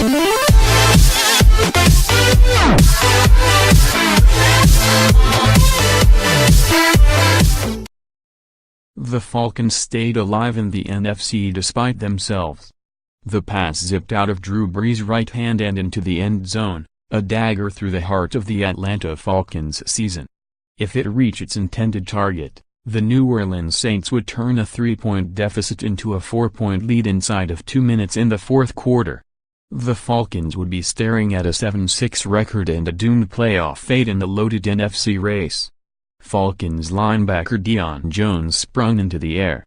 The Falcons stayed alive in the NFC despite themselves. The pass zipped out of Drew Brees' right hand and into the end zone, a dagger through the heart of the Atlanta Falcons season. If it reached its intended target, the New Orleans Saints would turn a 3-point deficit into a 4-point lead inside of 2 minutes in the fourth quarter. The Falcons would be staring at a 7-6 record and a doomed playoff fate in the loaded NFC race. Falcons linebacker Deion Jones sprung into the air.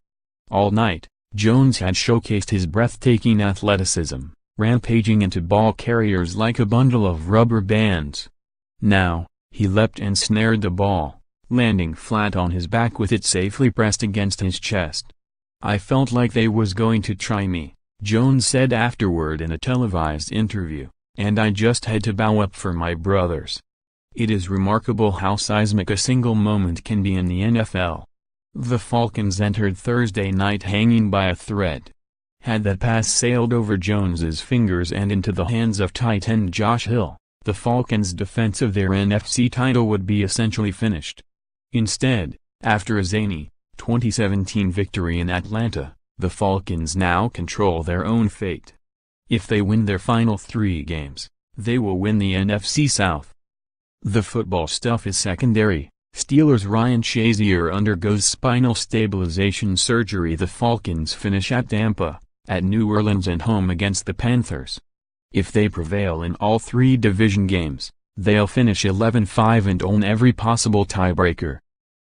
All night, Jones had showcased his breathtaking athleticism, rampaging into ball carriers like a bundle of rubber bands. Now, he leapt and snared the ball, landing flat on his back with it safely pressed against his chest. "I felt like they was going to try me," Jones said afterward in a televised interview, "and I just had to bow up for my brothers." It is remarkable how seismic a single moment can be in the NFL. The Falcons entered Thursday night hanging by a thread. Had that pass sailed over Jones's fingers and into the hands of tight end Josh Hill, the Falcons' defense of their NFC title would be essentially finished. Instead, after a zany 2017 victory in Atlanta, the Falcons now control their own fate. If they win their final 3 games, they will win the NFC South. The football stuff is secondary. Steelers' Ryan Shazier undergoes spinal stabilization surgery. The Falcons finish at Tampa, at New Orleans and home against the Panthers. If they prevail in all 3 division games, they'll finish 11-5 and own every possible tiebreaker.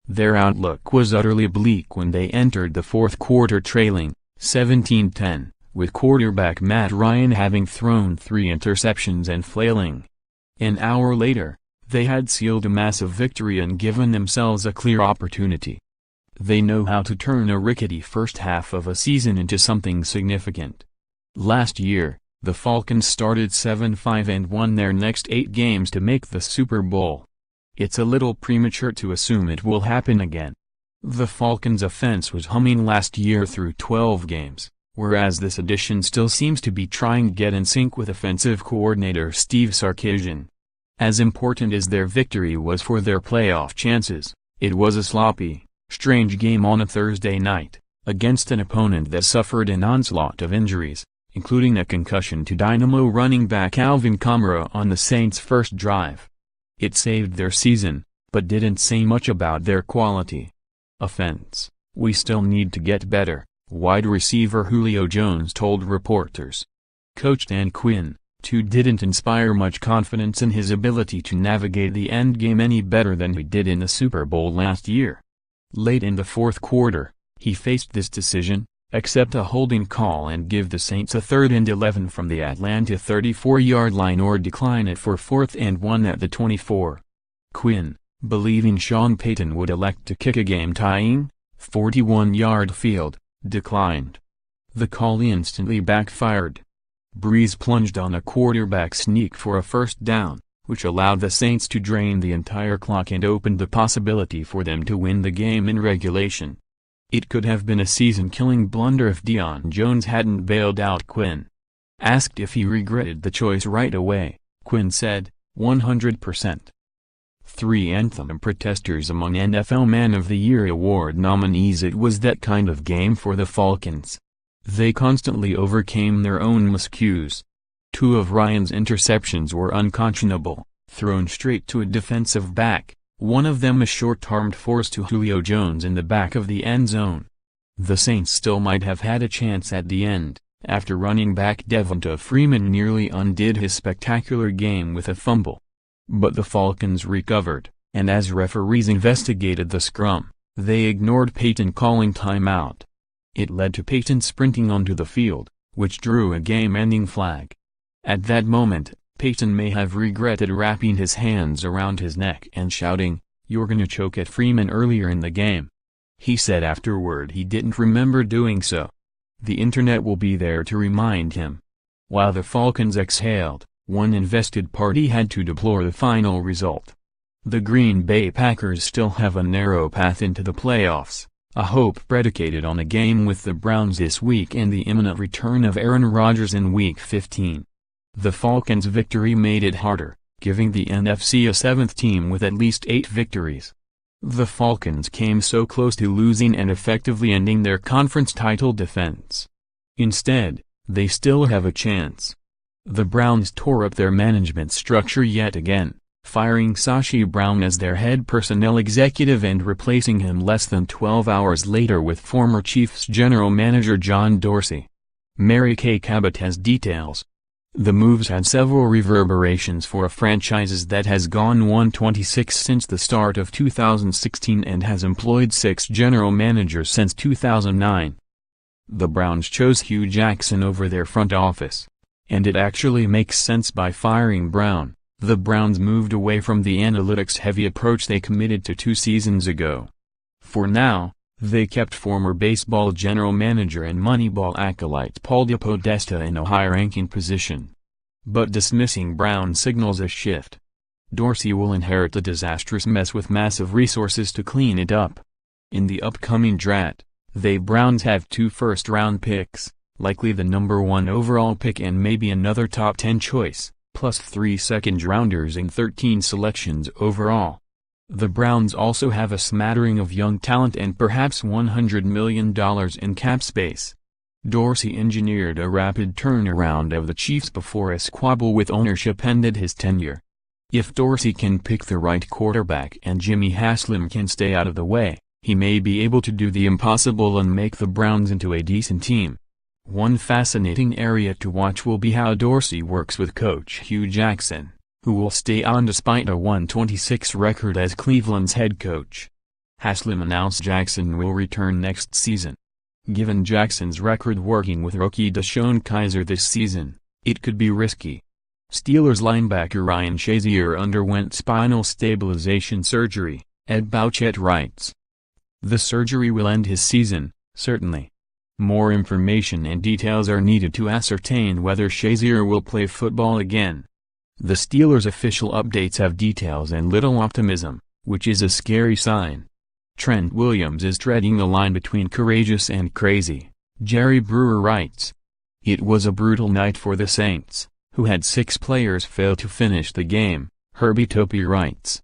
Their outlook was utterly bleak when they entered the fourth quarter trailing 17-10, with quarterback Matt Ryan having thrown 3 interceptions and flailing. An hour later, they had sealed a massive victory and given themselves a clear opportunity. They know how to turn a rickety first half of a season into something significant. Last year, the Falcons started 7-5 and won their next 8 games to make the Super Bowl. It's a little premature to assume it will happen again. The Falcons' offense was humming last year through 12 games, whereas this edition still seems to be trying to get in sync with offensive coordinator Steve Sarkisian. As important as their victory was for their playoff chances, it was a sloppy, strange game on a Thursday night, against an opponent that suffered an onslaught of injuries, including a concussion to Dynamo running back Alvin Kamara on the Saints' first drive. It saved their season, but didn't say much about their quality. Offense: "We still need to get better," wide receiver Julio Jones told reporters. Coach Dan Quinn, too, didn't inspire much confidence in his ability to navigate the endgame any better than he did in the Super Bowl last year. Late in the fourth quarter, he faced this decision: accept a holding call and give the Saints a 3rd and 11 from the Atlanta 34-yard line or decline it for 4th and 1 at the 24. Quinn, believing Sean Payton would elect to kick a game-tying 41-yard field, declined. The call instantly backfired. Brees plunged on a quarterback sneak for a first down, which allowed the Saints to drain the entire clock and opened the possibility for them to win the game in regulation. It could have been a season-killing blunder if Deion Jones hadn't bailed out Quinn. Asked if he regretted the choice right away, Quinn said, 100%. 3 anthem protesters among NFL Man of the Year award nominees. It was that kind of game for the Falcons. They constantly overcame their own miscues. 2 of Ryan's interceptions were unconscionable, thrown straight to a defensive back, one of them a short-armed force to Julio Jones in the back of the end zone. The Saints still might have had a chance at the end, after running back Devonta Freeman nearly undid his spectacular game with a fumble. But the Falcons recovered, and as referees investigated the scrum, they ignored Payton calling timeout. It led to Payton sprinting onto the field, which drew a game-ending flag. At that moment, Payton may have regretted wrapping his hands around his neck and shouting, "You're gonna choke," at Freeman earlier in the game. He said afterward he didn't remember doing so. The internet will be there to remind him. While the Falcons exhaled, one invested party had to deplore the final result. The Green Bay Packers still have a narrow path into the playoffs, a hope predicated on a game with the Browns this week and the imminent return of Aaron Rodgers in Week 15. The Falcons' victory made it harder, giving the NFC a 7th team with at least 8 victories. The Falcons came so close to losing and effectively ending their conference title defense. Instead, they still have a chance. The Browns tore up their management structure yet again, firing Sashi Brown as their head personnel executive and replacing him less than 12 hours later with former Chiefs general manager John Dorsey. Mary Kay Cabot has details. The moves had several reverberations for a franchise that has gone 1-26 since the start of 2016 and has employed 6 general managers since 2009. The Browns chose Hugh Jackson over their front office. And it actually makes sense. By firing Brown, the Browns moved away from the analytics-heavy approach they committed to 2 seasons ago. For now, they kept former baseball general manager and Moneyball acolyte Paul DePodesta in a high-ranking position. But dismissing Brown signals a shift. Dorsey will inherit the disastrous mess with massive resources to clean it up. In the upcoming draft, the Browns have 2 first-round picks, likely the number 1 overall pick and maybe another top 10 choice, plus 3 second-rounders and 13 selections overall. The Browns also have a smattering of young talent and perhaps $100 million in cap space. Dorsey engineered a rapid turnaround of the Chiefs before a squabble with ownership ended his tenure. If Dorsey can pick the right quarterback and Jimmy Haslam can stay out of the way, he may be able to do the impossible and make the Browns into a decent team. One fascinating area to watch will be how Dorsey works with coach Hugh Jackson, who will stay on despite a 1-26 record as Cleveland's head coach. Haslam announced Jackson will return next season. Given Jackson's record working with rookie DeShone Kizer this season, it could be risky. Steelers linebacker Ryan Shazier underwent spinal stabilization surgery, Ed Bouchette writes. The surgery will end his season, certainly. More information and details are needed to ascertain whether Shazier will play football again. The Steelers' official updates have details and little optimism, which is a scary sign. Trent Williams is treading the line between courageous and crazy, Jerry Brewer writes. It was a brutal night for the Saints, who had 6 players fail to finish the game, Herbie Topi writes.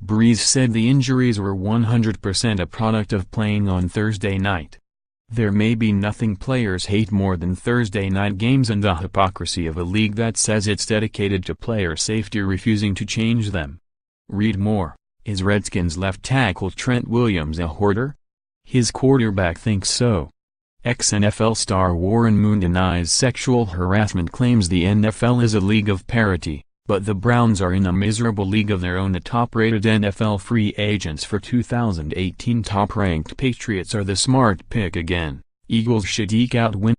Brees said the injuries were 100% a product of playing on Thursday night. There may be nothing players hate more than Thursday night games and the hypocrisy of a league that says it's dedicated to player safety refusing to change them. Read more. Is Redskins left tackle Trent Williams a hoarder? His quarterback thinks so. Ex-NFL star Warren Moon denies sexual harassment, claims the NFL is a league of parity, but the Browns are in a miserable league of their own. The top-rated NFL free agents for 2018 top-ranked Patriots are the smart pick again. Eagles should eke out win.